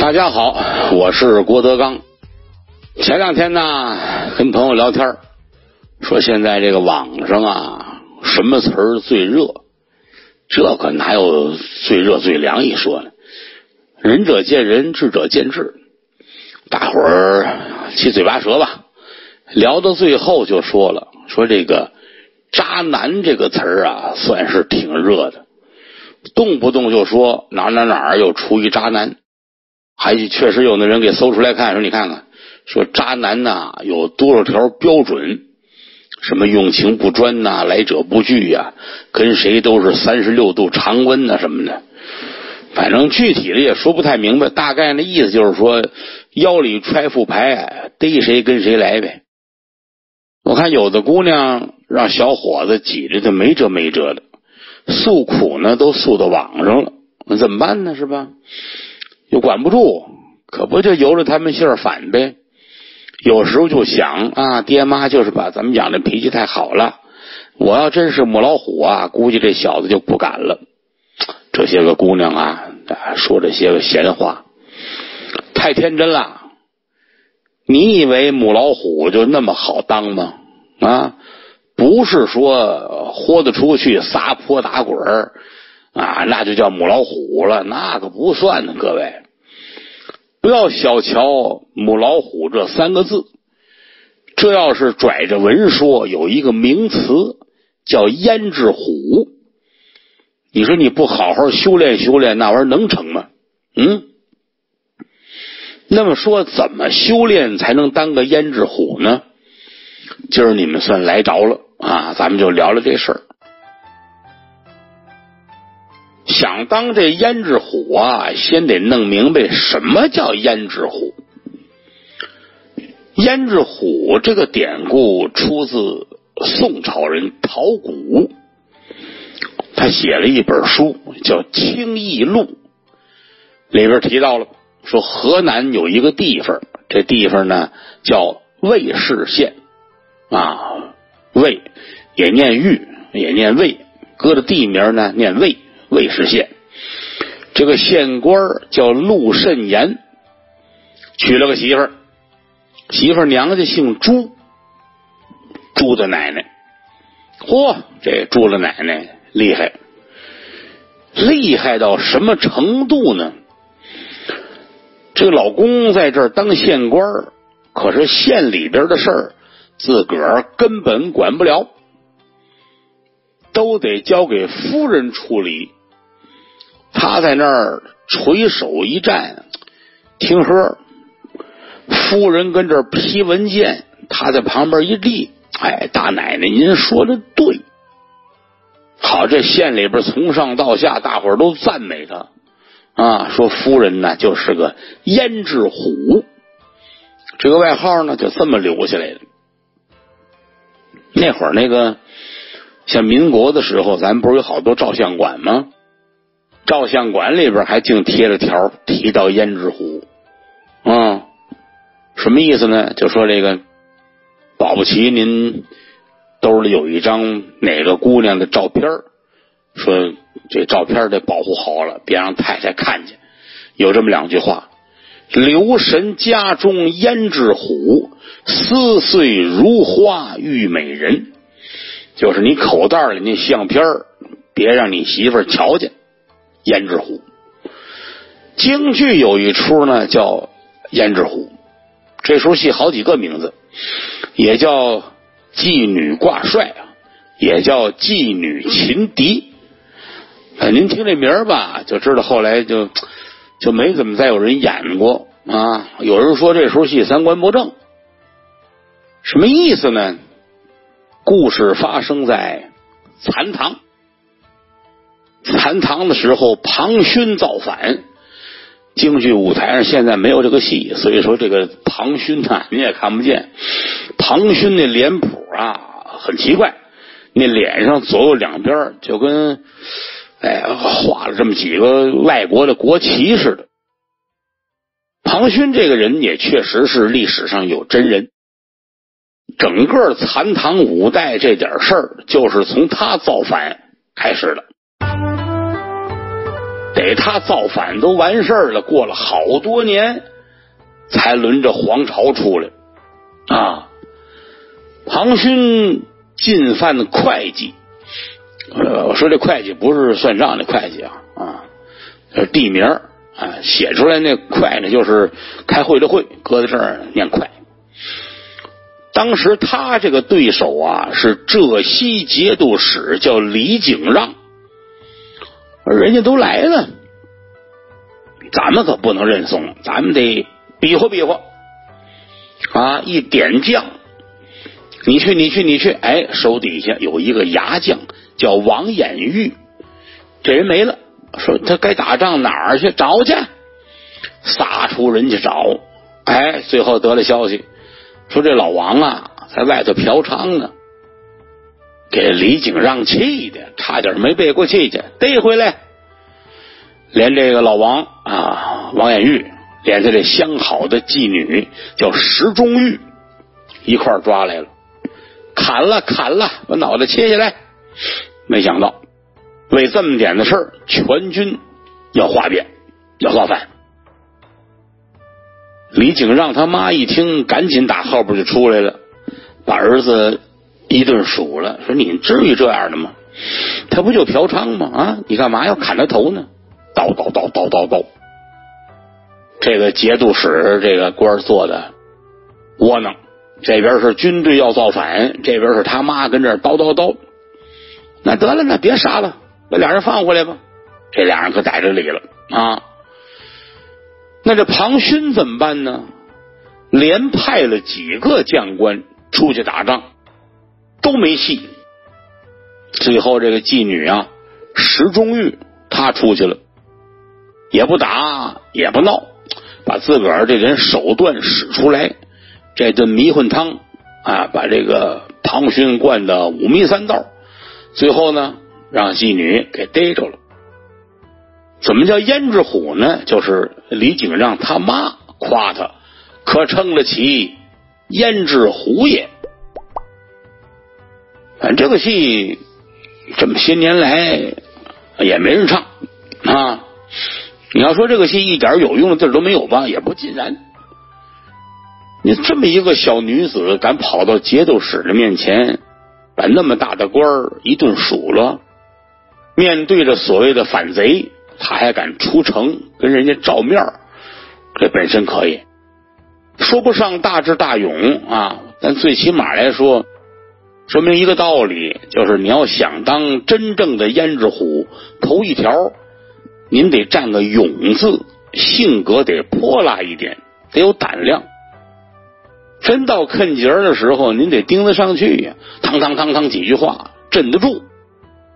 大家好，我是郭德纲。前两天呢，跟朋友聊天，说现在这个网上啊，什么词儿最热？这可哪有最热最凉一说呢？仁者见仁，智者见智。大伙儿七嘴八舌吧，聊到最后就说了，说这个渣男这个词儿啊，算是挺热的，动不动就说哪儿又出一渣男。还确实有的人给搜出来看，说你看看，说渣男呐有多少条标准，什么用情不专呐，来者不拒呀，跟谁都是36度常温呐什么的，反正具体的也说不太明白，大概的意思就是说腰里揣副牌，逮谁跟谁来呗。我看有的姑娘让小伙子挤着就没辙没辙的，诉苦呢都诉到网上了，那怎么办呢？是吧？又管不住，可不就由着他们信儿反呗。有时候就想啊，爹妈就是把咱们养的脾气太好了，我要真是母老虎啊，估计这小子就不敢了。这些个姑娘啊，说这些个闲话太天真了。你以为母老虎就那么好当吗？啊，不是说豁得出去撒泼打滚啊，那就叫母老虎了，那可不算呢。各位不要小瞧母老虎这3个字，这要是拽着文说，有一个名词叫胭脂虎。你说你不好好修炼修炼，那玩意儿能成吗？那么说怎么修炼才能当个胭脂虎呢？今儿你们算来着了啊，咱们就聊聊这事儿。想当这胭脂虎啊，先得弄明白什么叫胭脂虎。胭脂虎这个典故出自宋朝人陶谷，他写了一本书叫《清异录》，里边提到了说河南有一个地方，这地方呢叫尉氏县啊，尉也念豫也念尉，搁着地名呢念尉，尉氏县。这个县官叫陆慎言，娶了个媳妇儿，媳妇儿娘家姓朱，朱的奶奶。嚯，这朱的奶奶厉害，厉害到什么程度呢？这个老公在这儿当县官，可是县里边的事儿自个儿根本管不了，都得交给夫人处理。他在那儿垂手一站听喝，夫人跟这儿批文件，他在旁边一立，哎，大奶奶您说的对。好，这县里边从上到下大伙儿都赞美他啊，说夫人呢就是个胭脂虎，这个外号呢就这么留下来的。那会儿那个像民国的时候，咱不是有好多照相馆吗？照相馆里边还净贴着条提到胭脂虎啊，什么意思呢？就说这个保不齐您兜里有一张哪个姑娘的照片，说这照片得保护好了，别让太太看见。有这么2句话：留神家中胭脂虎，撕碎如花遇美人。就是你口袋里那相片别让你媳妇儿瞧见。胭脂虎京剧有一出呢叫胭脂虎，这出戏好几个名字，也叫妓女挂帅啊，也叫妓女擒敌。您听这名儿吧就知道，后来就没怎么再有人演过啊。有人说这出戏3观不正，什么意思呢？故事发生在残唐，残唐的时候庞勋造反，京剧舞台上现在没有这个戏，所以说这个庞勋啊你也看不见。庞勋那脸谱啊很奇怪，那脸上左右两边就跟画了这么几个外国的国旗似的。庞勋这个人也确实是历史上有真人，整个残唐5代这点事儿就是从他造反开始的。给他造反都完事了，过了好多年才轮着黄巢出来啊。庞勋进犯会稽，我说这会稽不是算账的会稽啊，这是地名啊，写出来那会呢就是开会的会，搁在这儿念会。当时他这个对手啊是浙西节度使叫李景让，人家都来了，咱们可不能认怂，咱们得比划比划啊！一点将，你去，哎，手底下有一个牙将叫王衍玉，这人没了，说他该打仗哪儿去找去，撒出人去找，哎，最后得了消息，说这老王啊在外头嫖娼呢，给李景让气的差点没背过气去，逮回来，连这个老王啊王衍玉，连他这相好的妓女叫石中玉一块抓来了，砍了，把脑袋切下来。没想到为这么点的事儿，全军要哗变，要造反。李景让他妈一听，赶紧打后边就出来了，把儿子一顿数了，说你至于这样的吗？他不就嫖娼吗？啊，你干嘛要砍他头呢？刀，这个节度使这个官做的窝囊，这边是军队要造反，这边是他妈跟这儿叨。那得了，那别杀了，把俩人放回来吧。这俩人可逮着理了啊！那这庞勋怎么办呢？连派了几个将官出去打仗，都没戏。最后这个妓女啊，石中玉，她出去了，也不打也不闹，把自个儿这人手段使出来，这顿迷魂汤啊，把这个庞勋灌得五迷三道，最后呢让妓女给逮着了。怎么叫胭脂虎呢？就是李景让他妈夸他，可称了其胭脂虎也。反正这个戏这么些年来也没人唱啊。你要说这个戏一点有用的地儿都没有吧，也不尽然。你这么一个小女子敢跑到节度使的面前，把那么大的官儿一顿数了，面对着所谓的反贼，他还敢出城跟人家照面，这本身可以说不上大智大勇啊，但最起码来说，说明一个道理，就是你要想当真正的胭脂虎，头一条您得占个勇字，性格得泼辣一点，得有胆量。真到坑节的时候，您得盯得上去呀，汤几句话镇得住。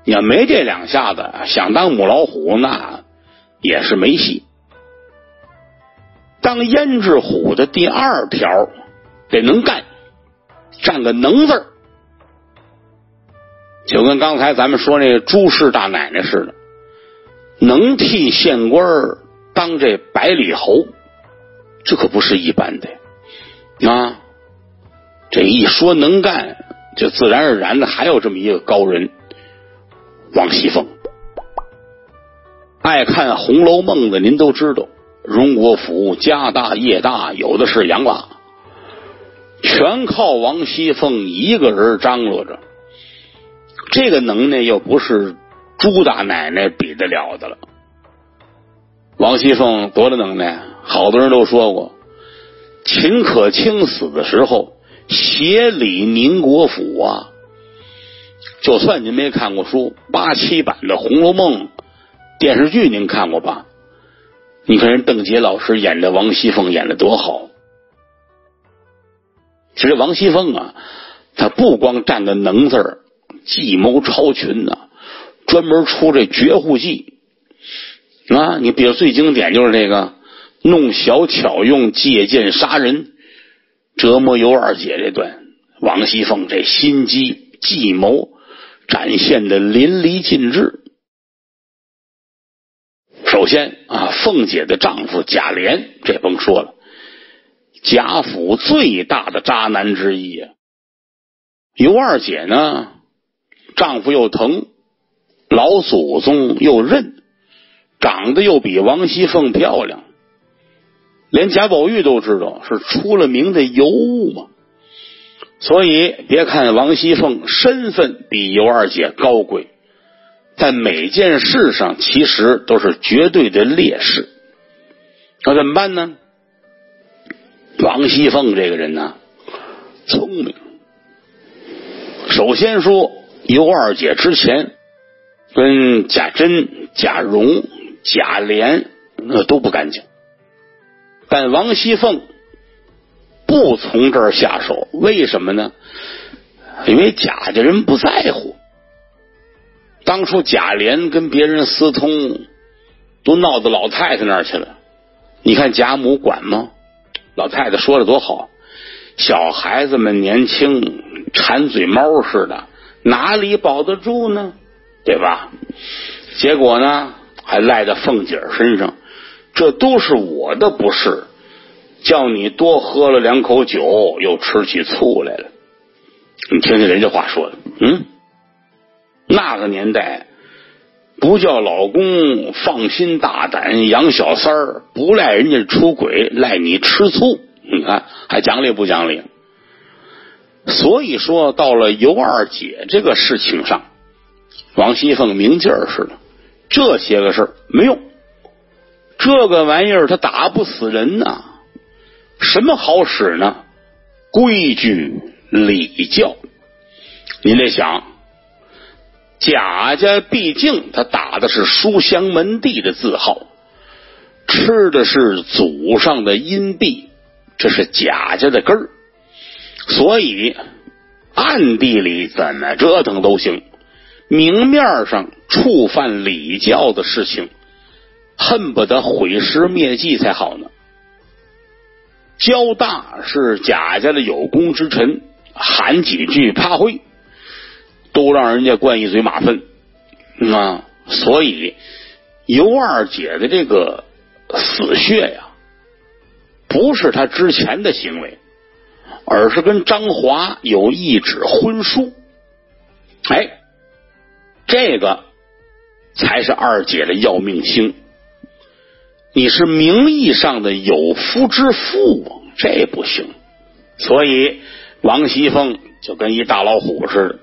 你要没这两下子，想当母老虎那也是没戏。当胭脂虎的第二条得能干，占个能字儿，就跟刚才咱们说那个朱氏大奶奶似的，能替县官当这百里侯，这可不是一般的啊！这一说能干，就自然而然的还有这么一个高人，王熙凤。爱看《红楼梦》的您都知道，荣国府家大业大，有的是洋娃，全靠王熙凤一个人张罗着。这个能耐又不是朱大奶奶比得了的了。王熙凤多大能耐，好多人都说过，秦可卿死的时候协理宁国府啊，就算您没看过书，87版的《红楼梦》电视剧您看过吧？你看人邓婕老师演的王熙凤演的多好。其实王熙凤啊，她不光占个能字儿，计谋超群啊，专门出这绝户计啊。你比如最经典就是这个弄小巧用，借剑杀人，折磨尤二姐这段，王熙凤这心机计谋展现的淋漓尽致。首先啊，凤姐的丈夫贾琏，这甭说了，贾府最大的渣男之一啊。尤二姐呢，丈夫又疼，老祖宗又认，长得又比王熙凤漂亮，连贾宝玉都知道是出了名的尤物嘛。所以别看王熙凤身份比尤二姐高贵，在每件事上其实都是绝对的劣势。那怎么办呢？王熙凤这个人呢，聪明。首先说尤二姐之前跟贾珍、贾蓉、贾琏都不干净，但王熙凤不从这儿下手，为什么呢？因为贾家人不在乎。当初贾琏跟别人私通，都闹到老太太那儿去了，你看贾母管吗？老太太说的多好，小孩子们年轻，馋嘴猫似的，哪里保得住呢？对吧？结果呢，还赖在凤姐身上，这都是我的不是，叫你多喝了2口酒，又吃起醋来了。你听听人家话说的，那个年代不叫老公放心大胆养小三儿，不赖人家出轨，赖你吃醋，你看还讲理不讲理？所以说到了尤二姐这个事情上，王熙凤明镜似的，这些个事儿没用，这个玩意儿它打不死人呐。什么好使呢？规矩礼教。你得想，贾家毕竟他打的是书香门第的字号，吃的是祖上的荫币，这是贾家的根儿，所以暗地里怎么折腾都行，明面上触犯礼教的事情恨不得毁尸灭迹才好呢。焦大是贾家的有功之臣，喊几句趴会都让人家灌一嘴马粪所以尤二姐的这个死穴呀，不是她之前的行为，而是跟张华有一纸婚书。这个才是二姐的要命星。你是名义上的有夫之妇，这不行。所以王熙凤就跟一大老虎似的，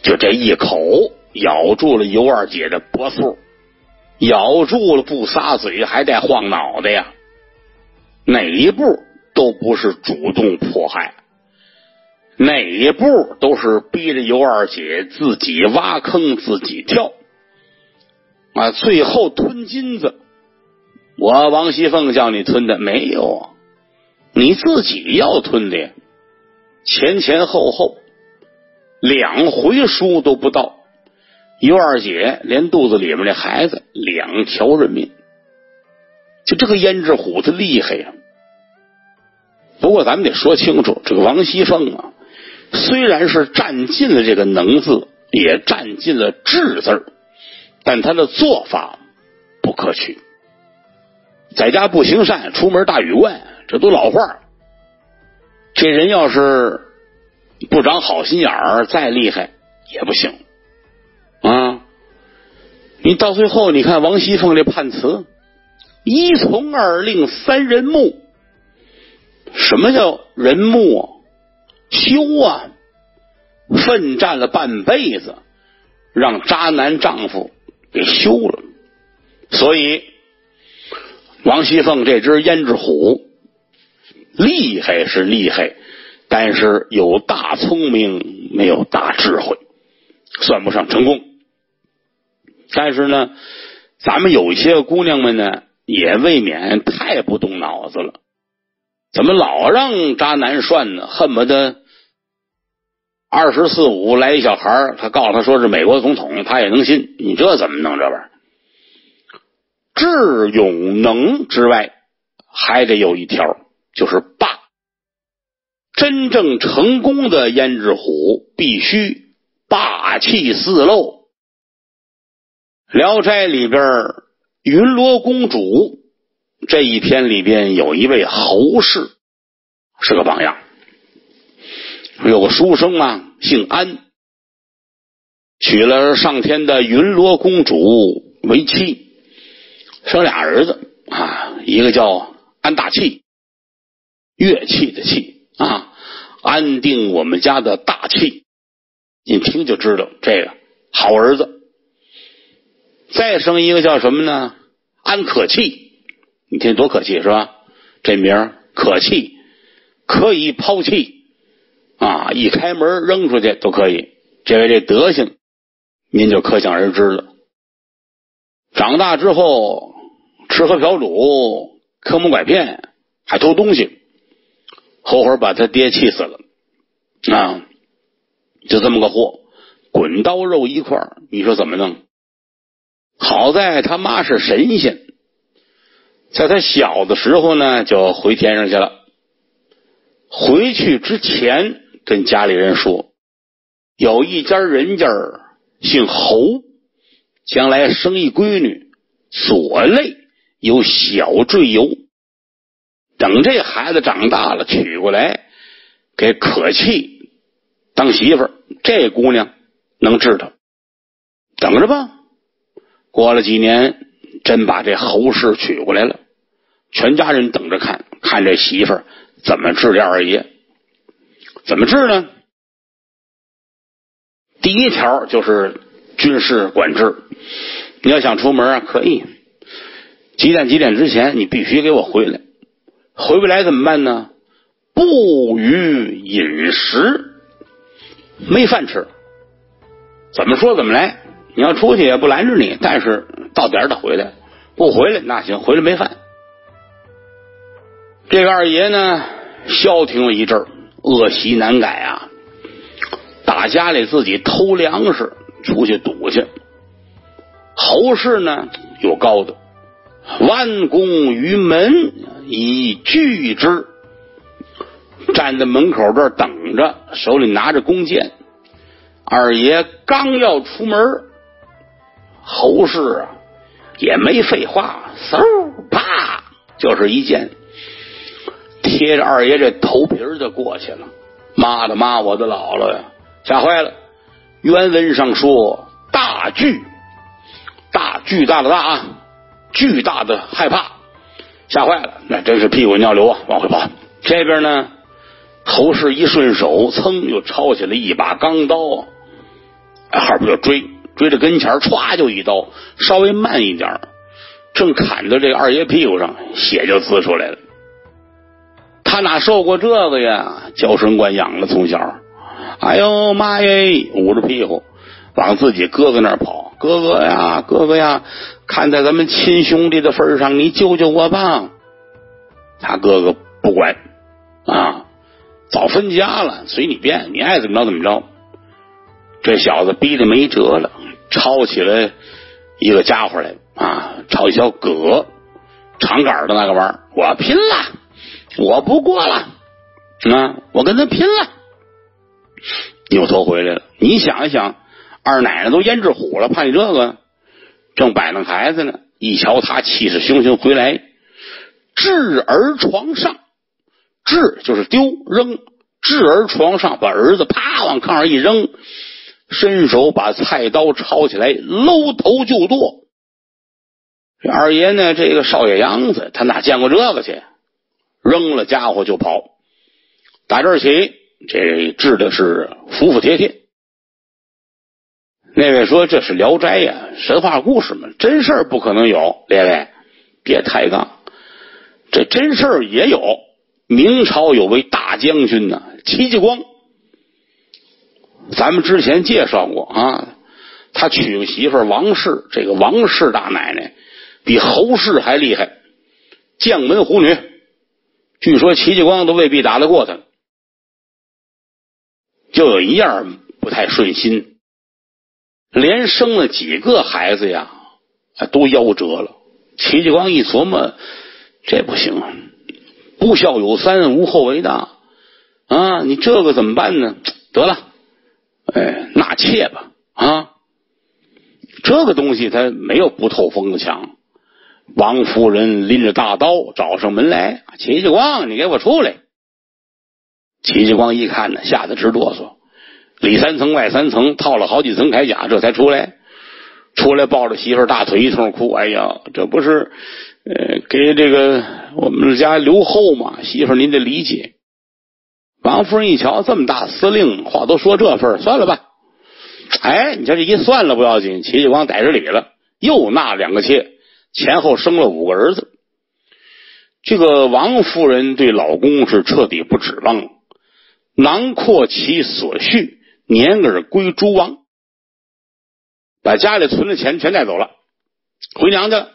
就这一口咬住了尤二姐的脖腹，咬住了不撒嘴还带晃脑袋呀，哪一步都不是主动迫害，哪一步都是逼着尤二姐自己挖坑自己跳最后吞金子，我王熙凤叫你吞的没有你自己要吞的呀。前前后后2回书都不到，尤二姐连肚子里面的孩子2条人命。就这个胭脂虎他厉害呀。不过咱们得说清楚，这个王熙凤虽然是占尽了这个能字，也占尽了智字，但他的做法不可取。在家不行善，出门大雨灌，这都老话。这人要是不长好心眼儿，再厉害也不行你到最后你看王熙凤这判词，1从2令3人目。什么叫人目休奋战了半辈子，让渣男丈夫给休了。所以王熙凤这只胭脂虎厉害是厉害，但是有大聪明没有大智慧，算不上成功。但是呢，咱们有一些姑娘们呢，也未免太不动脑子了，怎么老让渣男涮呢？恨不得24、5来一小孩，他告诉他说是美国总统，他也能信。你这怎么弄这玩意儿？智勇能之外，还得有一条，就是霸。真正成功的胭脂虎必须霸气四露。聊斋里边云罗公主这一篇里边有一位侯氏是个榜样，有个书生姓安，娶了上天的云罗公主为妻，生俩儿子啊，一个叫安大器，乐器的器啊，安定我们家的大器，你听就知道这个好儿子。再生一个叫什么呢？安可气，你听多可气是吧？这名可气，可以抛弃啊，一开门扔出去都可以。这位这德行您就可想而知了。长大之后吃喝嫖赌，坑蒙拐骗，还偷东西，后会把他爹气死了啊！就这么个货，滚刀肉一块，你说怎么弄？好在他妈是神仙，在他小的时候呢就回天上去了。回去之前跟家里人说，有一家人家姓侯，将来生一闺女，左肋有小赘疣，等这孩子长大了娶过来给可气当媳妇儿，这姑娘能治他，等着吧。过了几年真把这侯氏娶过来了，全家人等着看看这媳妇儿怎么治这二爷。怎么治呢？第一条就是军事管制，你要想出门啊，可以几点之前你必须给我回来，回不来怎么办呢？不予饮食，没饭吃，怎么说怎么来。你要出去也不拦着你，但是到点得回来，不回来那行，回来没饭。这个二爷呢消停了一阵，恶习难改啊，打家里自己偷粮食出去赌去。侯氏呢有高的，弯弓于门以拒之，站在门口这儿等着，手里拿着弓箭。二爷刚要出门，侯氏啊也没废话，嗖啪就是一箭，贴着二爷这头皮就过去了。妈的妈，我的姥姥呀，吓坏了。原文上说大惧，巨大的大啊，巨大的害怕，吓坏了，那真是屁滚尿流啊，往回跑。这边呢侯氏一顺手，噌又抄起了一把钢刀，后边就追着跟前，歘就一刀，稍微慢一点，正砍到这个二爷屁股上，血就滋出来了。他哪受过这个呀？娇生惯养了，从小，哎呦妈耶，捂着屁股往自己哥哥那儿跑。哥哥呀，看在咱们亲兄弟的份上，你救救我吧。他哥哥不管啊，早分家了，随你便，你爱怎么着怎么着。这小子逼得没辙了，抄起了一个家伙来啊，抄一小戈，长杆的那个玩意儿，我拼了，我不过了啊，我跟他拼了。扭头回来了。你想一想，二奶奶都胭脂虎了，怕你这个？正摆弄孩子呢，一瞧他气势汹汹回来，置儿床上，置就是丢扔，置儿床上，把儿子啪往炕上一扔，伸手把菜刀抄起来，搂头就剁。这二爷呢，这个少爷样子，他哪见过这个去？扔了家伙就跑。打这儿起，这治的是服服帖帖。那位说这是聊斋呀，神话故事嘛，真事儿不可能有。列位别抬杠，这真事儿也有。明朝有位大将军呢，戚继光，咱们之前介绍过啊，他娶个媳妇王氏，这个王氏大奶奶比侯氏还厉害，将门虎女，据说戚继光都未必打得过他。就有一样不太顺心，连生了几个孩子呀，都夭折了。戚继光一琢磨，这不行啊，不孝有三，无后为大啊！你这个怎么办呢？得了，纳妾吧啊！这个东西它没有不透风的墙。王夫人拎着大刀找上门来，戚继光，你给我出来！戚继光一看呢，吓得直哆嗦，里三层外三层，套了好几层铠甲，这才出来。出来抱着媳妇大腿一通哭，哎呀，这不是给这个我们家留后嘛，媳妇您得理解。王夫人一瞧这么大司令话都说这份，算了吧。哎，你瞧这一算了不要紧，齐继光逮着理了，又纳2个妾，前后生了5个儿子。这个王夫人对老公是彻底不指望了，囊括其所需，年儿归诸王，把家里存的钱全带走了，回娘家。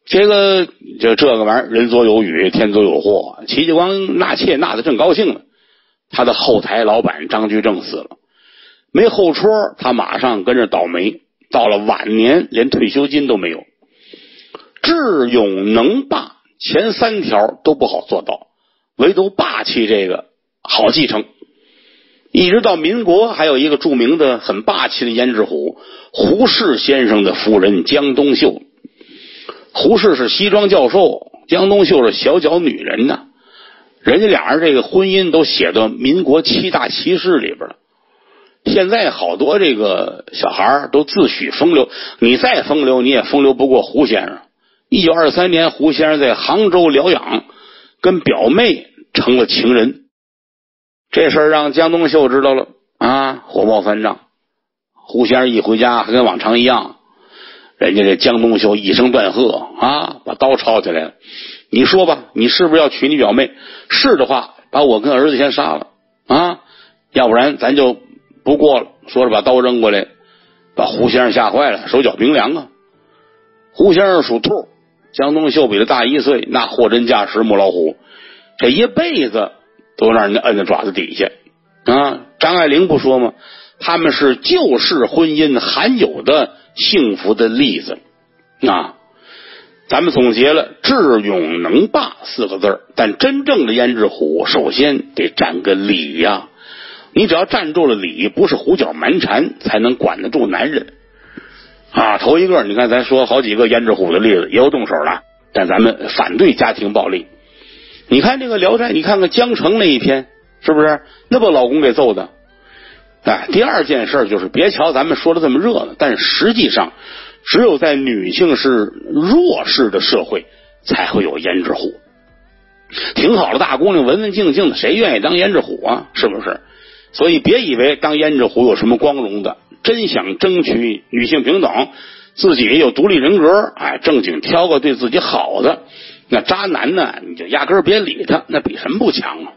这个玩意儿，人作有雨，天作有祸。齐继光纳妾纳得正高兴了，他的后台老板张居正死了，没后戳，他马上跟着倒霉，到了晚年连退休金都没有。智勇能霸前3条都不好做到，唯独霸气这个好继承。一直到民国，还有一个著名的很霸气的胭脂虎，胡适先生的夫人江冬秀。胡适是西装教授，江冬秀是小脚女人呢。人家俩人这个婚姻都写到民国7大奇事里边了。现在好多这个小孩都自诩风流，你再风流你也风流不过胡先生。1923年胡先生在杭州疗养，跟表妹成了情人。这事儿让江冬秀知道了啊，火冒三丈。胡先生一回家还跟往常一样，人家这江冬秀一声断喝啊，把刀抄起来了。你说吧，你是不是要娶你表妹？是的话，把我跟儿子先杀了啊，要不然咱就不过了。说着把刀扔过来，把胡先生吓坏了，手脚冰凉啊。胡先生属兔，江冬秀比他大1岁，那货真价实母老虎，这一辈子都让人家摁在爪子底下啊。张爱玲不说吗？他们是旧式婚姻罕有的幸福的例子啊。咱们总结了智勇能霸4个字，但真正的胭脂虎首先得站个理呀。你只要站住了理，不是胡搅蛮缠，才能管得住男人啊。头一个你看咱说好几个胭脂虎的例子也有动手了，但咱们反对家庭暴力。你看这个聊斋，你看看江城那一篇，是不是那把老公给揍的。哎，第二件事就是别瞧咱们说的这么热闹，但实际上只有在女性是弱势的社会才会有胭脂虎。挺好的大姑娘文文静静的，谁愿意当胭脂虎啊？是不是？所以别以为当胭脂虎有什么光荣的，真想争取女性平等，自己也有独立人格，哎，正经挑个对自己好的，那渣男呢，你就压根儿别理他，那比什么不强啊？